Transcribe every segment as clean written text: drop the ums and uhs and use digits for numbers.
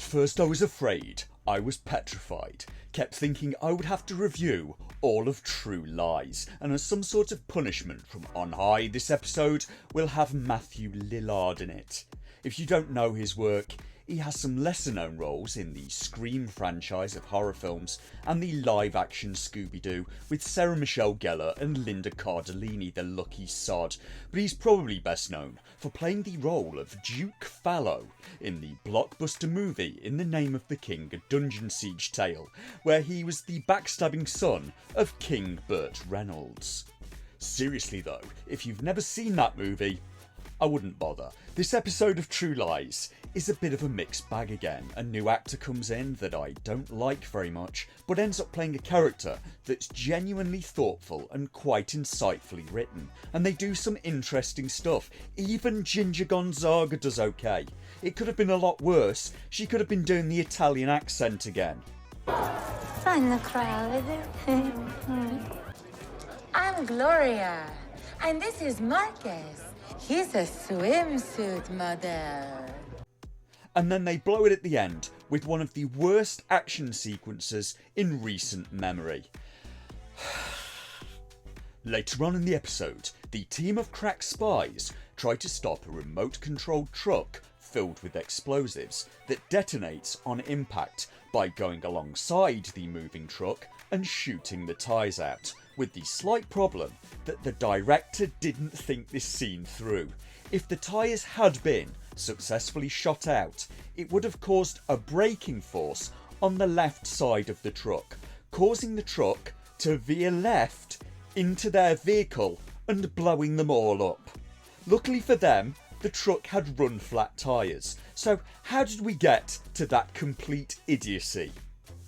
first I was afraid, I was petrified, kept thinking I would have to review all of True Lies, and as some sort of punishment from on high, this episode will have Matthew Lillard in it. If you don't know his work, he has some lesser known roles in the Scream franchise of horror films and the live action Scooby-Doo with Sarah Michelle Gellar and Linda Cardellini, the lucky sod, but he's probably best known for playing the role of Duke Fallow in the blockbuster movie In the Name of the King, a Dungeon Siege tale, where he was the backstabbing son of King Burt Reynolds. Seriously though, if you've never seen that movie, I wouldn't bother. This episode of True Lies is a bit of a mixed bag again. A new actor comes in that I don't like very much, but ends up playing a character that's genuinely thoughtful and quite insightfully written. And they do some interesting stuff. Even Ginger Gonzaga does okay. It could have been a lot worse. She could have been doing the Italian accent again. Find the crowd. I'm Gloria, and this is Marcus. He's a swimsuit model. And then they blow it at the end with one of the worst action sequences in recent memory. Later on in the episode, the team of crack spies try to stop a remote-controlled truck filled with explosives that detonates on impact by going alongside the moving truck and shooting the tyres out, with the slight problem that the director didn't think this scene through. If the tyres had been successfully shot out, it would have caused a braking force on the left side of the truck, causing the truck to veer left into their vehicle and blowing them all up. Luckily for them, the truck had run flat tyres, so how did we get to that complete idiocy?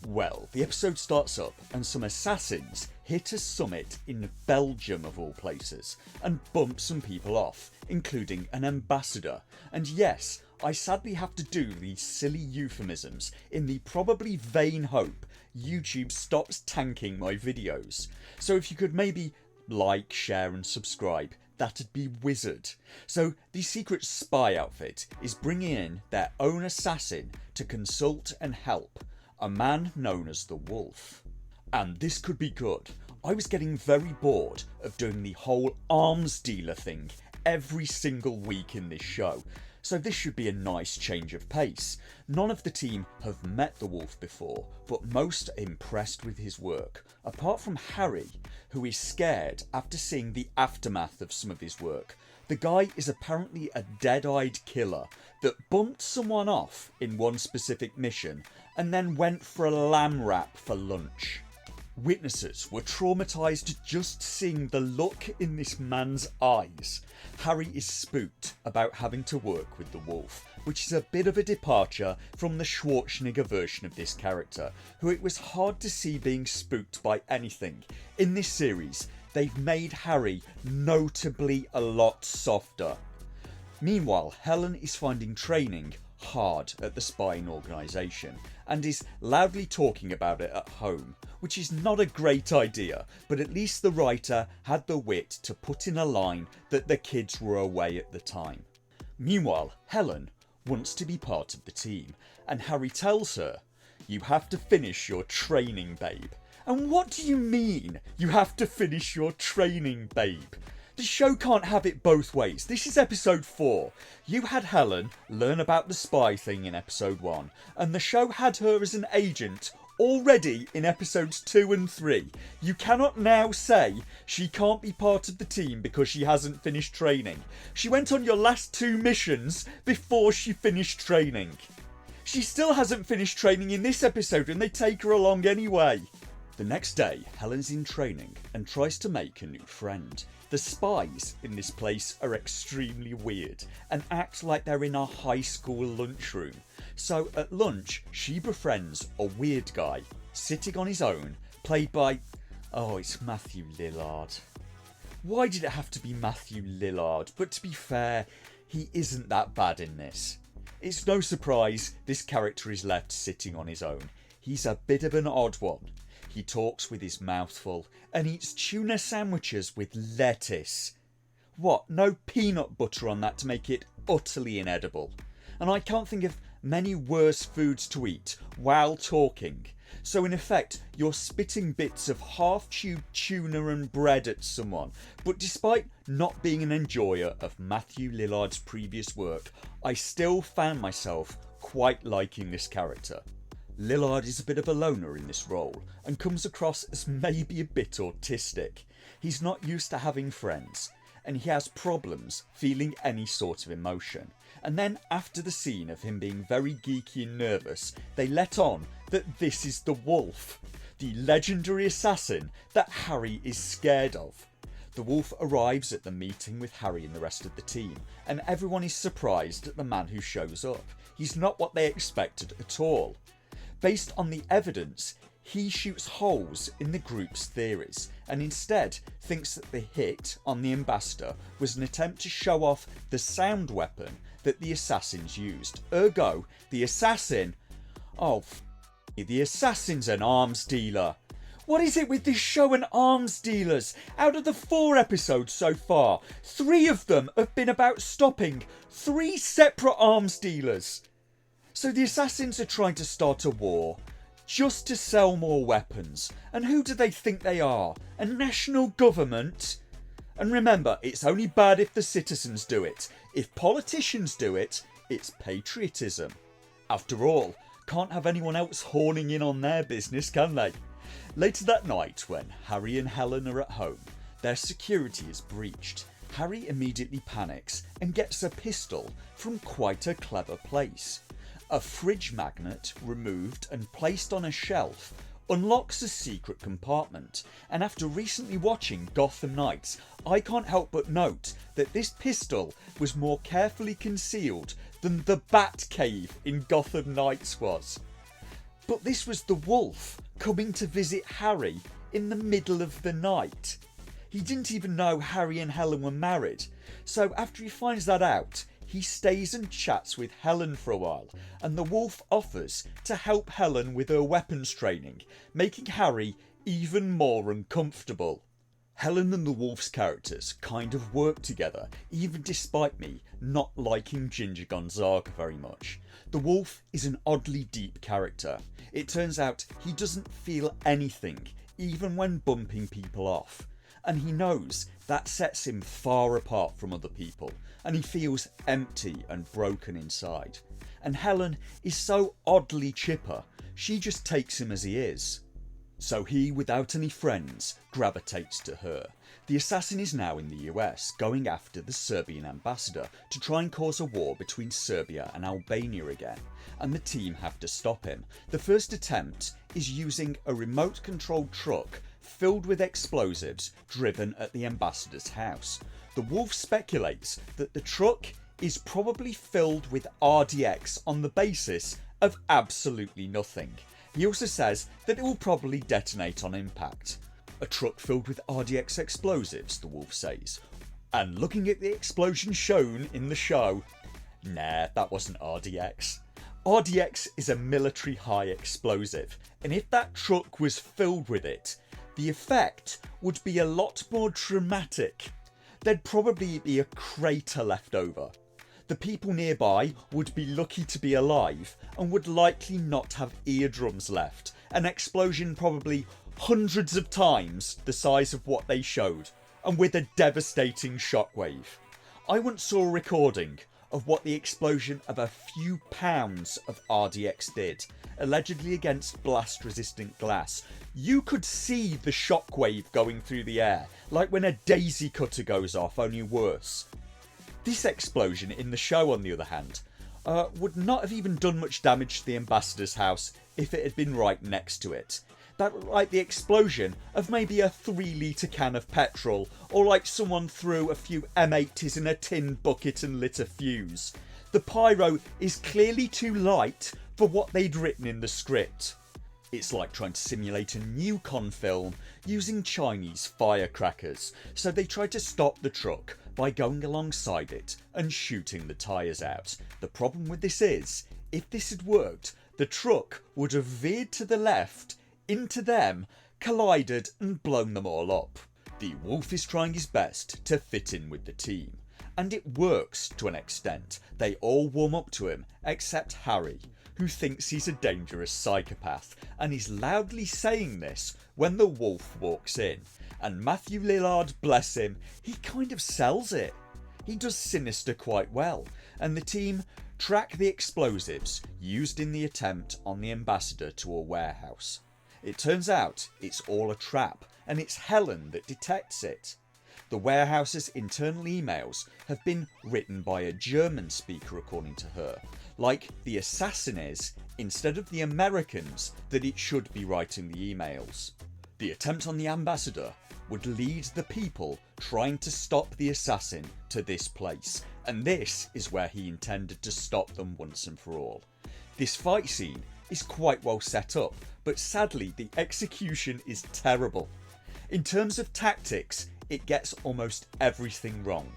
Well, the episode starts up and some assassins hit a summit in Belgium of all places and bump some people off, including an ambassador. And yes, I sadly have to do these silly euphemisms in the probably vain hope YouTube stops tanking my videos. So if you could maybe like, share and subscribe, that'd be wizard. So the secret spy outfit is bringing in their own assassin to consult and help, a man known as the Wolf. And this could be good. I was getting very bored of doing the whole arms dealer thing every single week in this show, so this should be a nice change of pace. None of the team have met the Wolf before, but most are impressed with his work, apart from Harry, who is scared after seeing the aftermath of some of his work. The guy is apparently a dead-eyed killer that bumped someone off in one specific mission and then went for a lamb wrap for lunch. Witnesses were traumatised just seeing the look in this man's eyes. Harry is spooked about having to work with the Wolf, which is a bit of a departure from the Schwarzenegger version of this character, who it was hard to see being spooked by anything. In this series, they've made Harry notably a lot softer. Meanwhile, Helen is finding training hard at the spying organisation and is loudly talking about it at home, which is not a great idea, but at least the writer had the wit to put in a line that the kids were away at the time. Meanwhile, Helen wants to be part of the team, and Harry tells her, "You have to finish your training, babe." And what do you mean, you have to finish your training, babe? The show can't have it both ways. This is episode 4. You had Helen learn about the spy thing in episode 1, and the show had her as an agent already in episodes 2 and 3. You cannot now say she can't be part of the team because she hasn't finished training. She went on your last 2 missions before she finished training. She still hasn't finished training in this episode and they take her along anyway. The next day, Helen's in training and tries to make a new friend. The spies in this place are extremely weird and act like they're in a high school lunchroom. So at lunch, she befriends a weird guy sitting on his own, played by, it's Matthew Lillard. Why did it have to be Matthew Lillard? But to be fair, he isn't that bad in this. It's no surprise this character is left sitting on his own. He's a bit of an odd one. He talks with his mouth full and eats tuna sandwiches with lettuce. What, no peanut butter on that to make it utterly inedible? And I can't think of many worse foods to eat while talking. So in effect, you're spitting bits of half-chewed tuna and bread at someone. But despite not being an enjoyer of Matthew Lillard's previous work, I still found myself quite liking this character. Lillard is a bit of a loner in this role and comes across as maybe a bit autistic. He's not used to having friends, and he has problems feeling any sort of emotion. And then after the scene of him being very geeky and nervous, they let on that this is the Wolf, the legendary assassin that Harry is scared of. The Wolf arrives at the meeting with Harry and the rest of the team, and everyone is surprised at the man who shows up. He's not what they expected at all. Based on the evidence, he shoots holes in the group's theories and instead thinks that the hit on the ambassador was an attempt to show off the sound weapon that the assassins used. Ergo, the assassin... the assassin's an arms dealer. What is it with this show and arms dealers? Out of the 4 episodes so far, 3 of them have been about stopping 3 separate arms dealers. So the assassins are trying to start a war just to sell more weapons. And who do they think they are? A national government? And remember, it's only bad if the citizens do it. If politicians do it, it's patriotism. After all, can't have anyone else horning in on their business, can they? Later that night, when Harry and Helen are at home, their security is breached. Harry immediately panics and gets a pistol from quite a clever place. A fridge magnet removed and placed on a shelf unlocks a secret compartment, and after recently watching Gotham Knights, I can't help but note that this pistol was more carefully concealed than the Batcave in Gotham Knights was. But this was the Wolf coming to visit Harry in the middle of the night. He didn't even know Harry and Helen were married, so after he finds that out, he stays and chats with Helen for a while, and the Wolf offers to help Helen with her weapons training, making Harry even more uncomfortable. Helen and the Wolf's characters kind of work together, even despite me not liking Ginger Gonzaga very much. The Wolf is an oddly deep character. It turns out he doesn't feel anything, even when bumping people off. And he knows that sets him far apart from other people, and he feels empty and broken inside. And Helen is so oddly chipper, she just takes him as he is. So he, without any friends, gravitates to her. The assassin is now in the US, going after the Serbian ambassador to try and cause a war between Serbia and Albania again, and the team have to stop him. The first attempt is using a remote-controlled truck filled with explosives driven at the ambassador's house. The Wolf speculates that the truck is probably filled with RDX on the basis of absolutely nothing. He also says that it will probably detonate on impact. A truck filled with RDX explosives, the Wolf says. And looking at the explosion shown in the show, nah, that wasn't RDX. RDX is a military high explosive, and if that truck was filled with it, the effect would be a lot more dramatic. There'd probably be a crater left over. The people nearby would be lucky to be alive and would likely not have eardrums left. An explosion probably hundreds of times the size of what they showed, and with a devastating shockwave. I once saw a recording of what the explosion of a few pounds of RDX did, allegedly against blast resistant glass. You could see the shockwave going through the air, like when a daisy cutter goes off, only worse. This explosion in the show, on the other hand, would not have even done much damage to the ambassador's house if it had been right next to it. That looked like the explosion of maybe a 3-litre can of petrol, or like someone threw a few M80s in a tin bucket and lit a fuse. The pyro is clearly too light for what they'd written in the script. It's like trying to simulate a Newcon film using Chinese firecrackers, so they tried to stop the truck by going alongside it and shooting the tyres out. The problem with this is, if this had worked, the truck would have veered to the left, into them, collided and blown them all up. The Wolf is trying his best to fit in with the team, and it works to an extent. They all warm up to him except Harry, who thinks he's a dangerous psychopath and is loudly saying this when the wolf walks in, and Matthew Lillard, bless him, he kind of sells it. He does Sinister quite well, and the team track the explosives used in the attempt on the ambassador to a warehouse. It turns out it's all a trap, and it's Helen that detects it. The warehouse's internal emails have been written by a German speaker, according to her, like the assassin is, instead of the Americans that it should be writing the emails. The attempt on the ambassador would lead the people trying to stop the assassin to this place, and this is where he intended to stop them once and for all. This fight scene is quite well set up, but sadly the execution is terrible. In terms of tactics, it gets almost everything wrong.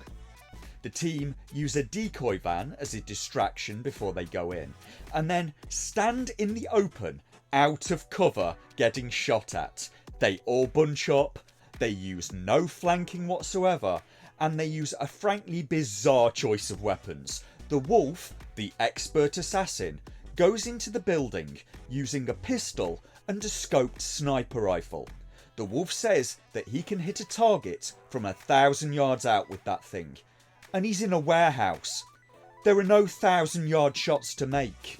The team use a decoy van as a distraction before they go in, and then stand in the open, out of cover, getting shot at. They all bunch up, they use no flanking whatsoever, and they use a frankly bizarre choice of weapons. The wolf, the expert assassin, goes into the building using a pistol and a scoped sniper rifle. The wolf says that he can hit a target from 1,000 yards out with that thing, and he's in a warehouse. There are no 1,000-yard shots to make.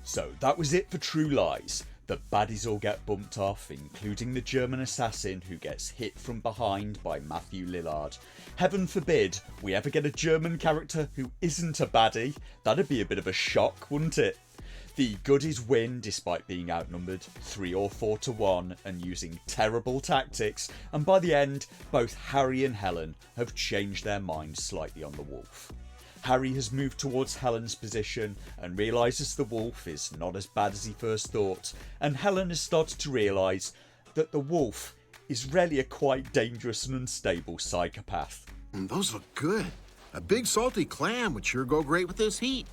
So that was it for True Lies. The baddies all get bumped off, including the German assassin who gets hit from behind by Matthew Lillard. Heaven forbid we ever get a German character who isn't a baddie. That'd be a bit of a shock, wouldn't it? The goodies win despite being outnumbered 3 or 4 to 1 and using terrible tactics, and by the end both Harry and Helen have changed their minds slightly on the wolf. Harry has moved towards Helen's position and realises the wolf is not as bad as he first thought, and Helen has started to realise that the wolf is really a quite dangerous and unstable psychopath. Those look good. A big salty clam would sure go great with this heat.